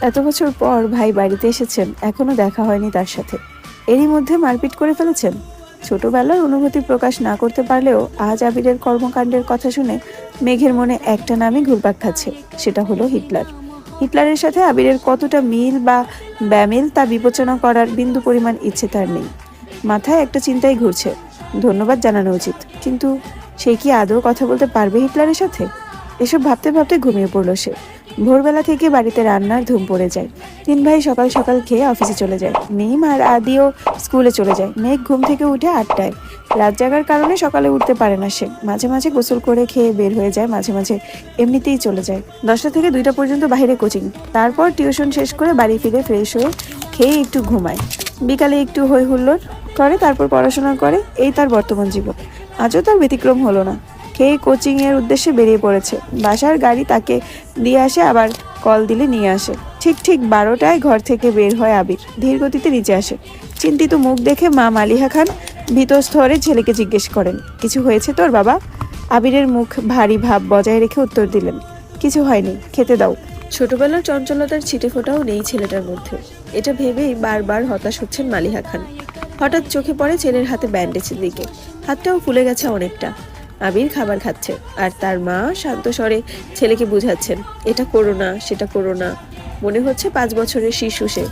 এত বছর পর ভাই বাড়িতে এসেছেন, এখনো দেখা হয়নি তার সাথে। এরই মধ্যে মারপিট করে ফেলেছেন। ছোটবেলার অনুভূতি প্রকাশ না করতে পারলেও আজ আবিরের কর্মকাণ্ডের কথা শুনে মেঘের মনে একটা নামই ঘুরপাক খাচ্ছে, সেটা হলো হিটলার। হিটলারের সাথে আবিরের কতটা মিল বা ব্যামিল তা বিবেচনা করার বিন্দু পরিমাণ ইচ্ছে তার নেই। মাথায় একটা চিন্তাই ঘুরছে, ধন্যবাদ জানানো উচিত, কিন্তু সে কি আদৌ কথা বলতে পারবে হিটলারের সাথে? এসব ভাবতে ভাবতে ঘুমিয়ে পড়ল সে। ভোরবেলা থেকে বাড়িতে রান্নার ধুম পড়ে যায়। তিন ভাই সকাল সকাল খেয়ে অফিসে চলে যায়। মিম আর আদিও স্কুলে চলে যায়। মেঘ ঘুম থেকে উঠে 8টায়। রাত জাগার কারণে সকালে উঠতে পারে না সে। মাঝে মাঝে গোসল করে খেয়ে বের হয়ে যায়, মাঝে মাঝে এমনিতেই চলে যায়। 10টা থেকে 2টা পর্যন্ত বাইরে কোচিং, তারপর টিউশন শেষ করে বাড়ি ফিরে ফ্রেশ হয়ে খেয়ে একটু ঘুমায়। বিকালে একটু হই হুল্লোড় করে, তারপর পড়াশোনা করে। এই তার বর্তমান জীবন। আজও তার ব্যতিক্রম হলো না। খেয়ে কোচিং এর উদ্দেশ্যে বেরিয়ে পড়েছে। বাসার গাড়ি তাকে দিয়ে আসে, আবার কল দিলে নিয়ে আসে। ঠিক 12টায় ঘর থেকে বের হয় আবির। ধীর গতিতে নিচে আসে। চিন্তিত মুখ দেখে মা মালিহা খান ভীতস্তরে ছেলেকে জিজ্ঞেস করেন, কিছু হয়েছে তোর বাবা? আবিরের মুখ ভারী ভাব বজায় রেখে উত্তর দিলেন, কিছু হয়নি, খেতে দাও। ছোটবেলার চঞ্চলতার ছিটে ফোটাও নেই ছেলেটার মধ্যে। এটা ভেবেই বারবার হতাশ হচ্ছেন মালিহা খান। হঠাৎ চোখে পড়ে ছেলের হাতে ব্যান্ডেজের দিকে। হাতটাও ফুলে গেছে অনেকটা। আবির খাবার খাচ্ছে আর তার মা শান্ত স্বরে ছেলেকে বুঝাচ্ছেন, এটা করো না, সেটা করো না। মনে হচ্ছে 5 বছরের শিশু সে,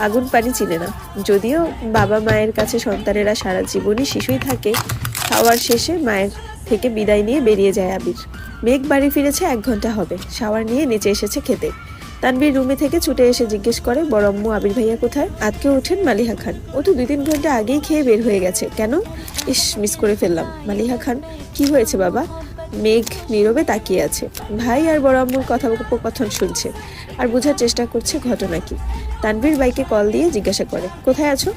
আগুন পানি চিনে না। যদিও বাবা মায়ের কাছে সন্তানেরা সারা জীবনই শিশুই থাকে। খাওয়ার শেষে মায়ের থেকে বিদায় নিয়ে বেরিয়ে যায় আবির। মেঘ বাড়ি ফিরেছে 1 ঘন্টা হবে। শাওয়ার নিয়ে নিচে এসেছে খেতে। তানভীর রুমে থেকে ছুটে এসে জিজ্ঞেস করে, বড় আম্মু আবির ভাইয়া কোথায়? আজকে ওঠেন মালিহা খান, ও তো 2-3 ঘন্টা আগেই খেয়ে বের হয়ে গেছে। কেন? ইস, মিস করে ফেললাম। মালিহা খান, কি হয়েছে বাবা? মেঘ নীরবে তাকিয়ে আছে। ভাই আর বড় আম্মুর কথোপকথন শুনছে আর বোঝার চেষ্টা করছে ঘটনা কি। তানভীর বাইকে কল দিয়ে জিজ্ঞাসা করে, কোথায় আছো?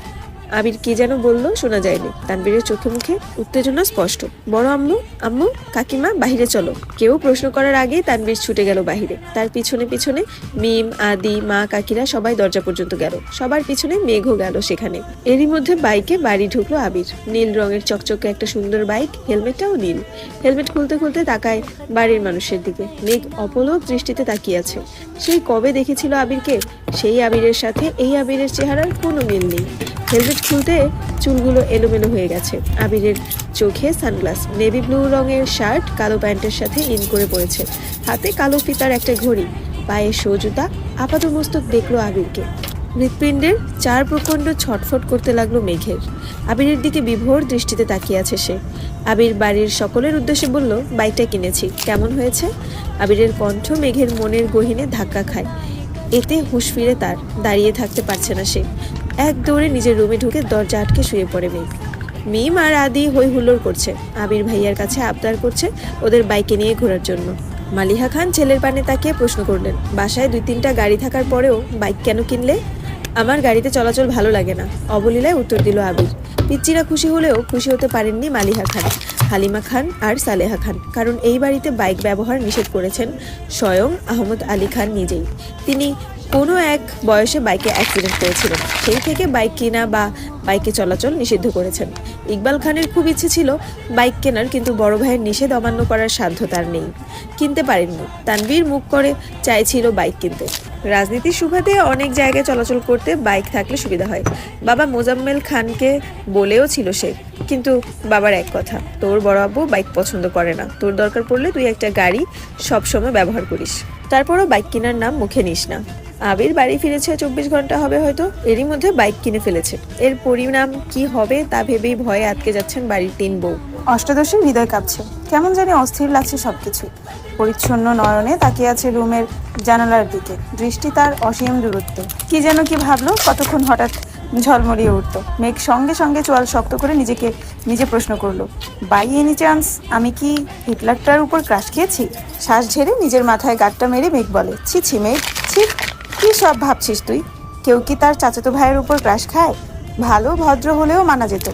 আবির কি যেন বললো, শোনা যায়নি। তানভীরের চোখে মুখে উত্তেজনা স্পষ্ট। বড় আম্মু, আম্মু, কাকিমা, বাহিরে চলো। কেউ প্রশ্ন করার আগেই তানভীর ছুটে গেল বাহিরে। তার পিছনে পিছনে মিম, আদি, মা, কাকিরা সবাই দরজা পর্যন্ত গেল। সবার পিছনে মেঘও গেল সেখানে। এরই মধ্যে বাইকে বাড়ি ঢুকলো আবির। নীল রঙের চকচকে একটা সুন্দর বাইক, হেলমেটটাও নীল। হেলমেট খুলতে খুলতে তাকায় বাড়ির মানুষের দিকে। মেঘ অপলক দৃষ্টিতে তাকিয়ে আছে। সেই কবে দেখেছিল আবিরকে? সেই আবিরের সাথে এই আবিরের চেহারার কোনো মিল নেই। হেলমেট খুলতে চুলগুলো এলোমেলো হয়ে গেছে। আবিরের চোখে সানগ্লাস, নেভি ব্লু রঙের শার্ট কালো প্যান্টের সাথে ইন করে পড়েছে। হাতে কালো ফিতার একটা ঘড়ি, পায়ে শো জুতা। আপাতমস্তক দেখলো আবিরকে। হৃৎপিণ্ডের 4 প্রখণ্ড ছটফট করতে লাগলো মেঘের। আবিরের দিকে বিভোর দৃষ্টিতে তাকিয়ে আছে সে। আবির বাড়ির সকলের উদ্দেশ্যে বলল, বাইকটা কিনেছি, কেমন হয়েছে? আবিরের কণ্ঠ মেঘের মনের গহীনে ধাক্কা খায়। এতে হুঁশ ফিরে তার। দাঁড়িয়ে থাকতে পারছে না সে। এক দৌড়ে নিজের রুমে ঢুকে দরজা আটকে শুয়ে পড়ে মেঘ। মিম আর আদি হই হুল্লোড় করছে। আবির ভাইয়ার কাছে আবদার করছে ওদের বাইকে নিয়ে ঘোরার জন্য। মালিহা খান ছেলের পানে তাকিয়ে প্রশ্ন করলেন, বাসায় 2-3টা গাড়ি থাকার পরেও বাইক কেন কিনলে? আমার গাড়িতে চলাচল ভালো লাগে না, অবলীলায় উত্তর দিল আবির। পিচ্চিরা খুশি হলেও খুশি হতে পারেননি মালিহা খান, হালিমা খান আর সালেহা খান। কারণ এই বাড়িতে বাইক ব্যবহার নিষেধ করেছেন স্বয়ং আহমদ আলী খান নিজেই। তিনি কোনো এক বয়সে বাইকে অ্যাক্সিডেন্ট করেছিলেন। সেই থেকে বাইক কেনা বা বাইকে চলাচল নিষিদ্ধ করেছেন। ইকবাল খানের খুব ইচ্ছে ছিল বাইক কেনার, কিন্তু বড় ভাইয়ের নিষেধ অমান্য করার সাধ্য তার নেই, কিনতে পারেননি। তানভীর মুখ করে চাইছিল বাইক কিনতে। রাজনীতির সুবাদে অনেক জায়গায় চলাচল করতে বাইক থাকলে সুবিধা হয়। বাবা মোজাম্মেল খানকে বলেও ছিল সে, কিন্তু বাবার এক কথা, তোর বড় আব্বু বাইক পছন্দ করে না, তোর দরকার পড়লে তুই একটা গাড়ি সবসময় ব্যবহার করিস, তারপরও বাইক কেনার নাম মুখে নিস না। আবির বাড়ি ফিরেছে 24 ঘন্টা হবে হয়তো। এরই মধ্যে বাইক কিনে ফেলেছে। এর পরিণাম কি হবে তা ভেবেই ভয়ে আটকে যাচ্ছেন বাড়ির 3 বউ। অষ্টাদশীর হৃদয় কাঁপছে, কেমন জানি অস্থির লাগছে সবকিছু। পরিচ্ছন্ন নয়নে তাকিয়ে আছে রুমের জানালার দিকে, দৃষ্টি তার অসীম দূরত্বে। কি যেন কি ভাবলো, কতক্ষণ হঠাৎ ঝলমলিয়ে উঠতো। মেঘ সঙ্গে সঙ্গে চোয়াল শক্ত করে নিজেকে নিজে প্রশ্ন করলো, বাই এনি চান্স আমি কি হিটলারটার উপর ক্রাশ খেয়েছি? শ্বাস ঝেড়ে নিজের মাথায় গাঁটটা মেরে মেঘ বলে, ছি ছি মেঘ, ছি, কি সব ভাবছিস তুই? কেউ কি তার চাচাতো ভাইয়ের উপর ক্রাশ খায়? ভালো ভদ্র হলেও মানা যেত,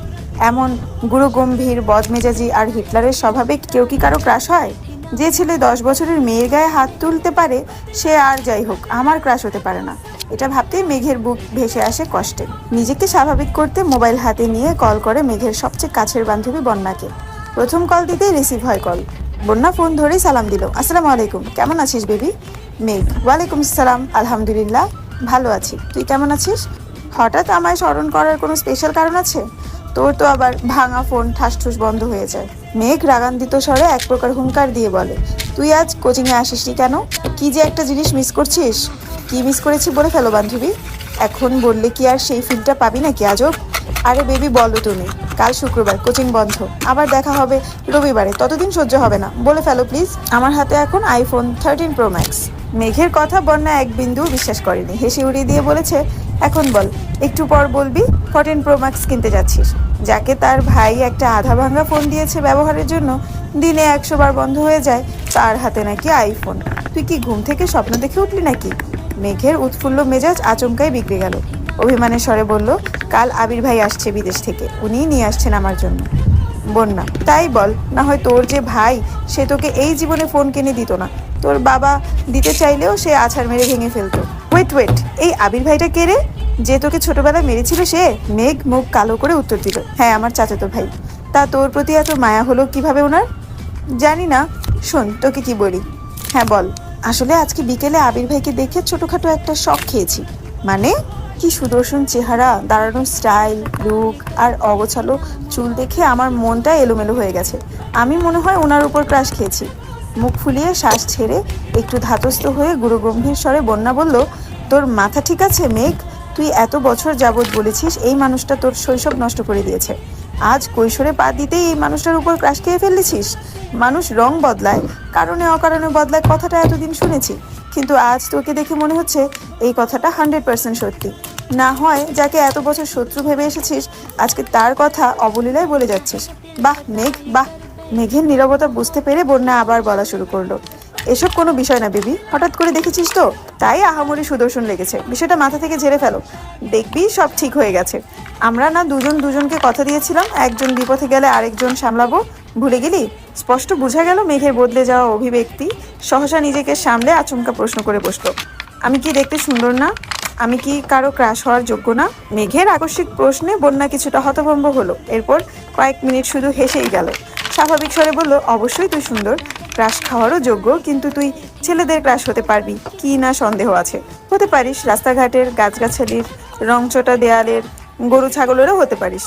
এমন গুরু গম্ভীর বদমেজাজি আর হিটলারের স্বভাবে কেউ কি কারো ক্রাশ হয়? যে ছেলে 10 বছরের মেয়ের গায়ে হাত তুলতে পারে সে আর যাই হোক আমার ক্রাশ হতে পারে না। এটা ভাবতেই মেঘের বুক ভেসে আসে কষ্টে। নিজেকে স্বাভাবিক করতে মোবাইল হাতে নিয়ে কল করে মেঘের সবচেয়ে কাছের বান্ধবী বন্যাকে। প্রথম কল দিতেই রিসিভ হয় কল। বন্যা ফোন ধরেই সালাম দিল, আসসালামু আলাইকুম, কেমন আছিস বেবি? মেঘ, ওয়ালাইকুম আসসালাম, আলহামদুলিল্লাহ। ভালো আছি, তুই কেমন আছিস? হঠাৎ আমায় স্মরণ করার কোনো স্পেশাল কারণ আছে? তোর তো আবার ভাঙা ফোন ঠাসঠুস বন্ধ হয়ে যায়। মেঘ রাগান্বিত স্বরে এক প্রকার হুঙ্কার দিয়ে বলে, তুই আজ কোচিংয়ে আসিসনি কেন? কি যে একটা জিনিস মিস করছিস। কি মিস করেছি বলে ফেলো বান্ধবী। এখন বললে কি আর সেই ফিলটা পাবি নাকি আজব? আরে বেবি বলো তুমি, কাল শুক্রবার কোচিং বন্ধ, আবার দেখা হবে রবিবারে, ততদিন সহ্য হবে না, বলে ফেলো প্লিজ। আমার হাতে এখন আইফোন 13 প্রো ম্যাক্স। মেঘের কথা বন্যা এক বিন্দু বিশ্বাস করেনি, হেসে উড়িয়ে দিয়ে বলেছে, এখন বল, একটু পর বলবি 14 প্রো ম্যাক্স কিনতে যাচ্ছিস। যাকে তার ভাই একটা আধা ভাঙা ফোন দিয়েছে ব্যবহারের জন্য, দিনে 100 বার বন্ধ হয়ে যায়, তার হাতে নাকি আইফোন। তুই কি ঘুম থেকে স্বপ্ন দেখে উঠলি নাকি? মেঘের উৎফুল্ল মেজাজ আচমকাই বিগড়ে গেল। অভিমানের স্বরে বলল, কাল আবির ভাই আসছে বিদেশ থেকে, উনিই নিয়ে আসছেন আমার জন্য। বন্যা, তাই বল, না হয় তোর যে ভাই সে তোকে এই জীবনে ফোন কিনে দিত না, তোর বাবা দিতে চাইলেও সে আছাড় মেরে ভেঙে ফেলতো। ওয়েট, এই আবির ভাইটা কে রে, যে তোকে ছোটবেলায় মেরেছিল সে? মেঘ মুখ কালো করে উত্তর দিল, হ্যাঁ আমার চাচাতো ভাই। তা তোর প্রতি এত মায়া হলো কিভাবে ওনার? জানি না, শোন তোকে কি বলি। হ্যাঁ বল। আসলে আজকে বিকেলে আবির ভাইকে দেখে ছোটখাটো একটা শখ খেয়েছি। মানে? কি সুদর্শন চেহারা, দাঁড়ানোর স্টাইল, লুক আর অগোছালো চুল দেখে আমার মনটা এলোমেলো হয়ে গেছে। আমি মনে হয় ওনার উপর ক্রাশ খেয়েছি। মুখ ফুলিয়ে শ্বাস ছেড়ে একটু ধাতস্থ হয়ে গুরুগম্ভীর স্বরে বন্যা বলল, তোর মাথা ঠিক আছে মেঘ? তুই এত বছর যাবৎ বলেছিস এই মানুষটা তোর শৈশব নষ্ট করে দিয়েছে, আজ কৈশোরে পা দিতেই এই মানুষটার উপর ক্রাশ খেয়ে ফেলেছিস। মানুষ রং বদলায়, কারণে অকারণে বদলায়, কথাটা এতদিন শুনেছি, কিন্তু আজ তোকে দেখে মনে হচ্ছে এই কথাটা 100% সত্যি। না হয় যাকে এত বছর শত্রু ভেবে এসেছিস, আজকে তার কথা অবলীলায় বলে যাচ্ছিস। বাহ মেঘ বাহ। মেঘের নীরবতা বুঝতে পেরে বন্যা আবার বলা শুরু করলো, এসব কোনো বিষয় না বেবি, হঠাৎ করে দেখেছিস তো তাই আহামরি সুদর্শন লেগেছে, বিষয়টা মাথা থেকে ঝেড়ে ফেলো, দেখবি সব ঠিক হয়ে গেছে। আমরা না দুজনকে কথা দিয়েছিলাম একজন বিপথে গেলে আরেকজন সামলাবো, ভুলে গেলি? স্পষ্ট বোঝা গেল মেঘের বদলে যাওয়া অভিব্যক্তি। সহসা নিজেকে সামলে আচমকা প্রশ্ন করে বসলো, আমি কি দেখতে সুন্দর না? আমি কি কারো ক্রাশ হওয়ার যোগ্য না? মেঘের আকস্মিক প্রশ্নে বন্যা কিছুটা হতভম্ব হলো, এরপর কয়েক মিনিট শুধু হেসেই গেল। স্বাভাবিক স্বরে বলল, অবশ্যই তুই সুন্দর, ক্রাশ খাওয়ারও যোগ্য, কিন্তু তুই ছেলেদের ক্রাশ হতে পারবি কি না সন্দেহ আছে। হতে পারিস রাস্তাঘাটের গাছগাছালির, রংচটা দেয়ালের, গরু ছাগলেরও হতে পারিস।